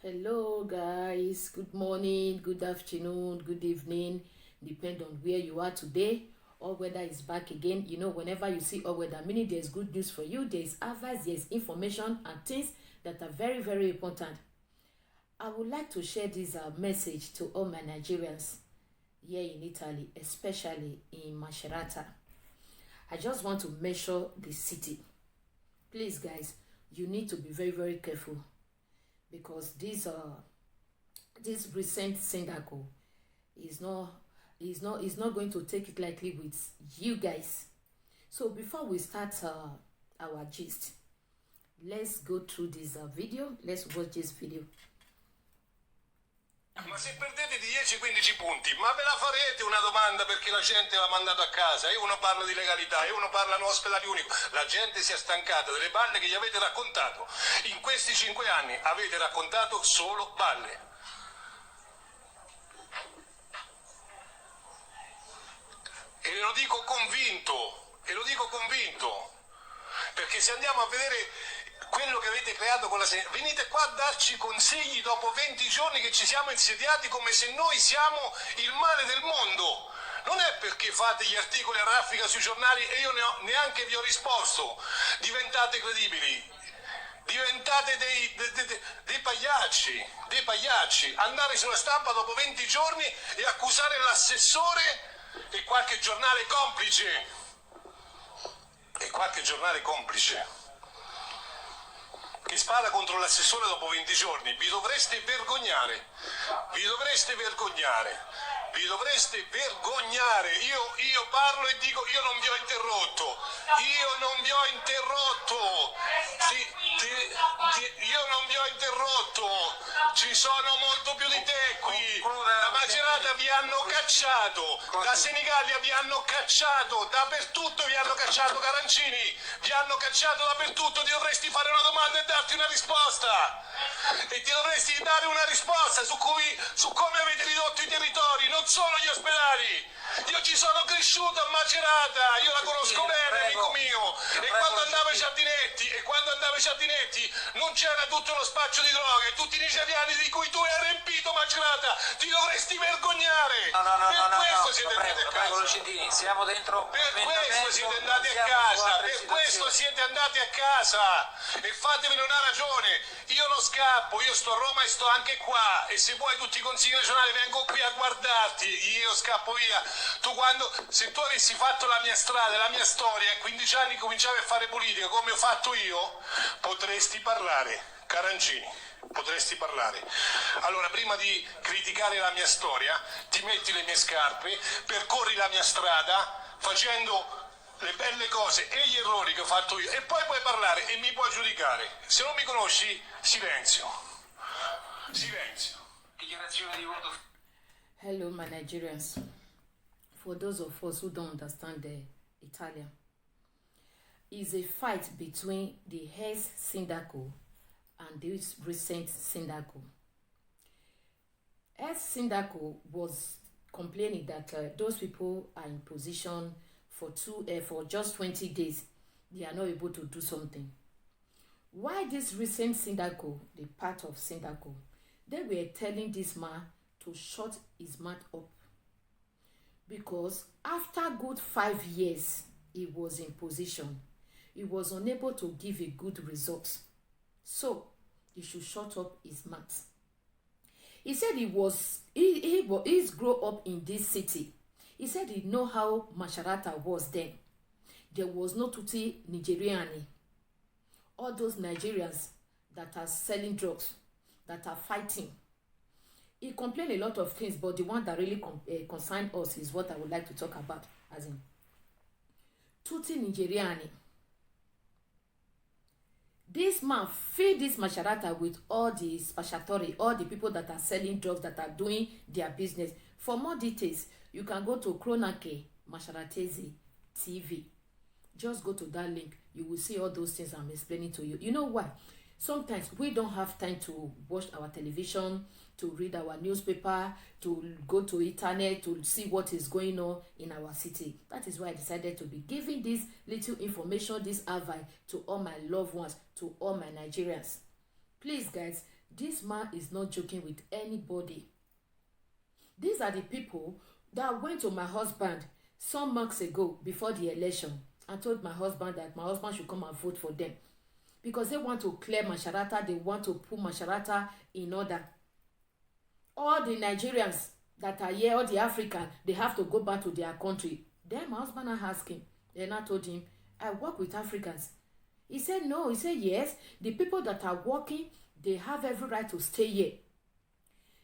Hello, guys. Good morning, good afternoon, good evening. Depend on where you are today. All weather is back again. You know, whenever you see all weather, meaning there's good news for you. There's advice, there's information, and things that are very, very important. I would like to share this message to all my Nigerians here in Italy, especially in Macerata. I just want to measure the city. Please, guys, you need to be very, very careful because this recent Sindako is not going to take it lightly with you guys. So before we start our gist, let's go through this video. Let's watch this video. Ma se perdete di 10-15 punti, ma ve la farete una domanda perché la gente va mandato a casa? E uno parla di legalità, e uno parla di ospedale unico. La gente si è stancata delle balle che gli avete raccontato. In questi 5 anni avete raccontato solo balle. E lo dico convinto, perché se andiamo a vedere quello che avete creato con la venite qua a darci consigli dopo 20 giorni che ci siamo insediati come se noi siamo il male del mondo. Non è perché fate gli articoli a raffica sui giornali e io neanche vi ho risposto. Diventate credibili. Diventate dei pagliacci. Andare sulla stampa dopo 20 giorni e accusare l'assessore e qualche giornale complice. Che spada contro l'assessore dopo 20 giorni. Vi dovreste vergognare. Io parlo e dico, io non vi ho interrotto. Io non vi ho interrotto. Ci sono molto più di te qui. Da Macerata vi hanno cacciato. Da Senigallia vi hanno cacciato. Dappertutto vi hanno cacciato, Carancini. Vi hanno cacciato dappertutto. Ti dovresti fare una domanda e darti una risposta. E ti dovresti dare una risposta su come avete ridotto i territori, non solo gli ospedali. Io ci sono cresciuto a Macerata, io la conosco bene, amico mio. E quando andavo ai giardinetti non c'era tutto lo spaccio di droghe, tutti i nigeriani di cui tu hai riempito Macerata. Ti dovresti vergognare. Per questo siete andati a casa. Siamo dentro. Per questo siete andati a casa. E fatevene una ragione. Io non scappo, io sto a Roma e sto anche qua. E se vuoi tutti i consigli regionali vengo qui a guardarti. Io scappo via. Se tu avessi fatto la mia strada, la mia storia, a 15 anni cominciavi a fare politica come ho fatto io, potresti parlare, Carancini, potresti parlare. Allora, prima di criticare la mia storia, ti metti le mie scarpe, percorri la mia strada, facendo le belle cose e gli errori che ho fatto io, e poi puoi parlare e mi puoi giudicare. Se non mi conosci, silenzio. Dichiarazione di voto. Hello, my Nigerians. For those of us who don't understand the Italian, is a fight between the Hes Sindaco and this recent Sindaco. Hes Sindaco was complaining that those people are in position for just 20 days. They are not able to do something. Why this recent Sindaco, the part of Sindaco, they were telling this man to shut his mouth up. Because after good 5 years he was in position, he was unable to give a good result. So he should shut up his mouth. He said he's grown up in this city. He said he know how Macerata was then. There was no Tuti Nigeriani. All those Nigerians that are selling drugs, that are fighting. He complained a lot of things, but the one that really concerned us is what I would like to talk about, as in Tuti Nigeriani. This man feed this Macerata with all the spacciatori, all the people that are selling drugs, that are doing their business. For more details, you can go to Cronache Maceratese TV. Just go to that link. You will see all those things I'm explaining to you. You know why? Sometimes we don't have time to watch our television, to read our newspaper, to go to internet, to see what is going on in our city. That is why I decided to be giving this little information, this advice to all my loved ones, to all my Nigerians. Please, guys, This man is not joking with anybody. These are the people that went to my husband some months ago before the election and told my husband that my husband should come and vote for them because they want to clear Masharata, they want to put Masharata in order. All the Nigerians that are here, all the Africans, they have to go back to their country. Then my husband asked him, then I told him, I work with Africans. He said no. He said yes. The people that are working, they have every right to stay here.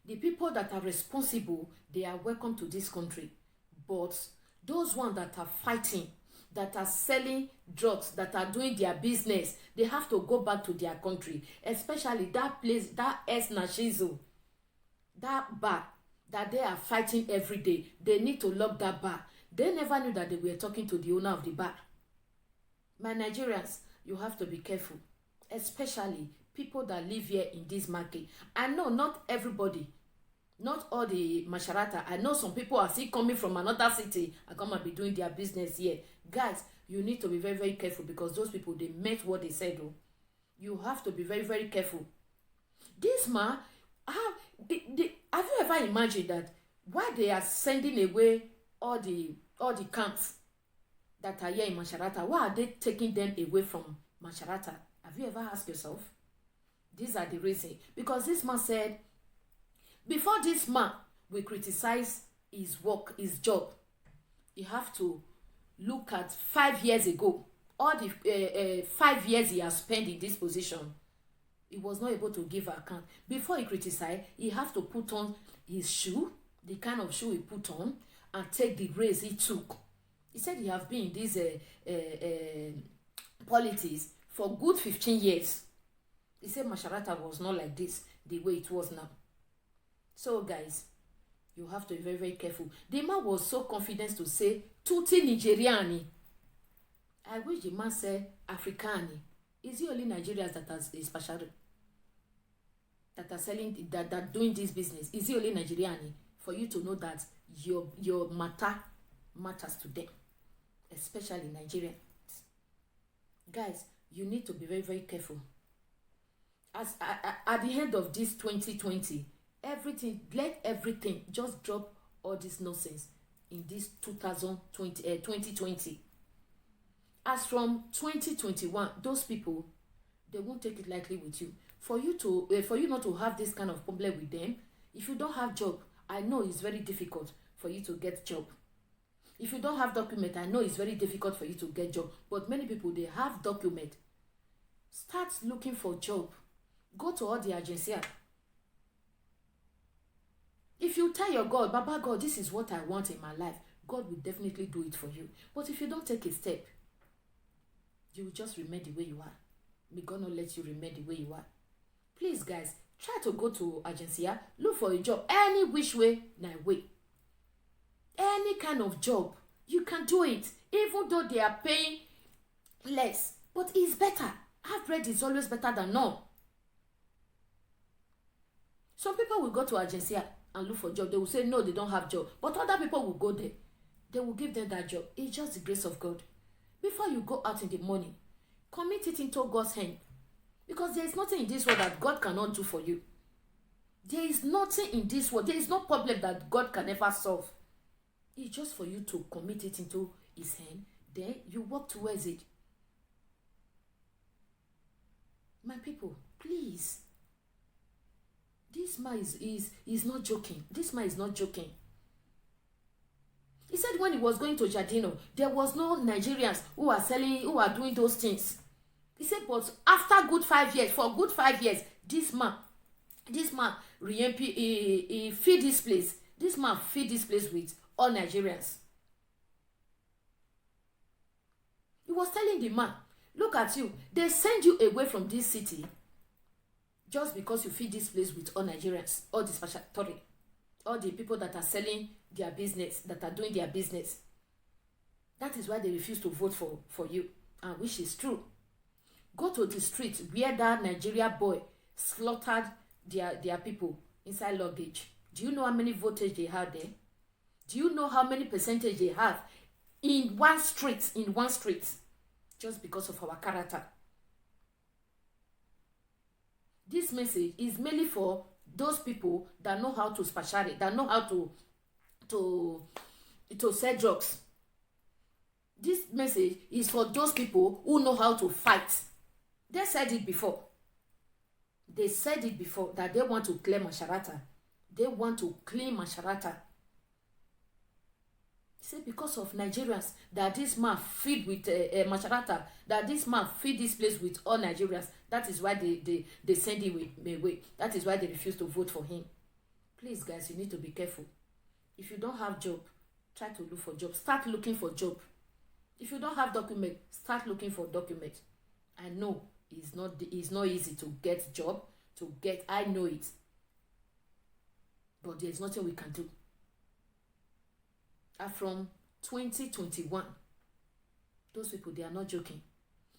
The people that are responsible, they are welcome to this country. But those ones that are fighting, that are selling drugs, that are doing their business, they have to go back to their country. Especially that place, that Nashizo, that bar that they are fighting every day. They need to lock that bar. They never knew that they were talking to the owner of the bar. My Nigerians, you have to be careful, especially people that live here in this market. I know not everybody, not all the Masharata. I know some people are still coming from another city and come and be doing their business here. Guys, you need to be very, very careful because those people, they meant what they said. Oh. You have to be very, very careful. This man, have you ever imagined that why they are sending away all the camps that are here in Masharata? Why are they taking them away from Masharata? Have you ever asked yourself? These are the reasons. Because this man said, before this man will criticize his work, his job, you have to look at 5 years ago. All the 5 years he has spent in this position, he was not able to give an account. Before he criticized, he have to put on his shoe, the kind of shoe he put on, and take the race he took. He said he have been in this politics for good 15 years. He said Masharata was not like this, the way it was now. So guys, you have to be very, very careful. The man was so confident to say, Tutti Nigeriani. I wish the man said Africani. Is it only Nigerians that are special? That are selling, that are doing this business? Is it only Nigeriani? For you to know that your matter matters to them, especially Nigerians. Guys, you need to be very, very careful. As at the end of this 2020, let everything just drop all this nonsense in this 2020. As from 2021, those people, they won't take it lightly with you. For you not to have this kind of problem with them, if you don't have job, I know it's very difficult for you to get job. If you don't have document, I know it's very difficult for you to get job. But many people, they have document. Start looking for job. Go to all the agency. If you tell your God, Baba God, this is what I want in my life, God will definitely do it for you. But if you don't take a step, you will just remain the way you are. May God not let you remain the way you are. Please, guys, try to go to agency, look for a job, any which way, na way. Any kind of job, you can do it, even though they are paying less. But it's better. Half bread is always better than none. Some people will go to agency and look for job. They will say no, they don't have job. But other people will go there. They will give them that job. It's just the grace of God. Before you go out in the morning, commit it into God's hand. Because there is nothing in this world that God cannot do for you. There is nothing in this world. There is no problem that God can never solve. It's just for you to commit it into His hand. Then you work towards it. My people, please. This man is not joking. This man is not joking. He said when he was going to Jardino, there was no Nigerians who are doing those things. He said, but after good 5 years, for good 5 years, this man, he feed this place. This man feed this place with all Nigerians. He was telling the man, look at you. They send you away from this city just because you feed this place with all Nigerians, all the special all the people that are selling their business, that are doing their business. That is why they refuse to vote for you, and which is true. Go to the street where that Nigeria boy slaughtered their people inside luggage. Do you know how many votage they have there? Do you know how many percentage they have in one street, just because of our character? This message is mainly for those people that know how to spachare, that know how to sell drugs. This message is for those people who know how to fight. They said it before. They said it before that they want to clear Mansharata. They want to clean Mansharata. Say because of Nigerians that this man feed with Mansharata, that this man feed this place with all Nigerians. That is why they send him away. That is why they refuse to vote for him. Please, guys, you need to be careful. If you don't have job, try to look for job. Start looking for job. If you don't have document, start looking for document. I know it's not easy to get job, I know it. But there's nothing we can do. From 2021, those people, they are not joking.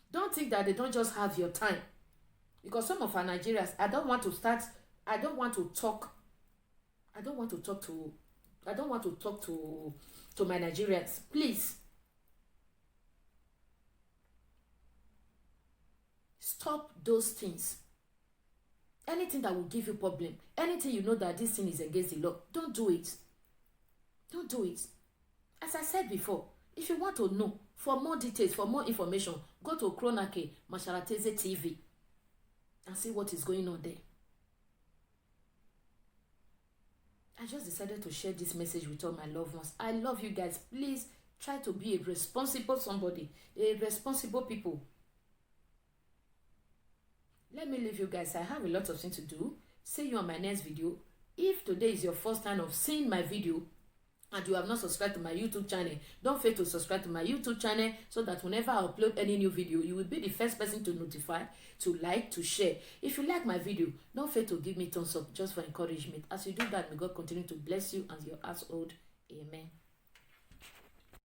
Don't think that they don't just have your time. Because some of our Nigerians, I don't want to talk to my Nigerians. Please. Stop those things. Anything that will give you problem, anything you know that this thing is against the law, don't do it. Don't do it. As I said before, if you want to know, for more details, for more information, go to Kronake Masharateze TV and see what is going on there. I just decided to share this message with all my loved ones. I love you guys. Please try to be a responsible somebody, a responsible people. Let me leave you guys. I have a lot of things to do. See you on my next video. If today is your first time of seeing my video and you have not subscribed to my YouTube channel, don't fail to subscribe to my YouTube channel so that whenever I upload any new video, you will be the first person to notify, to like, to share. If you like my video, don't fail to give me thumbs up just for encouragement. As you do that, may God continue to bless you and your household. Amen.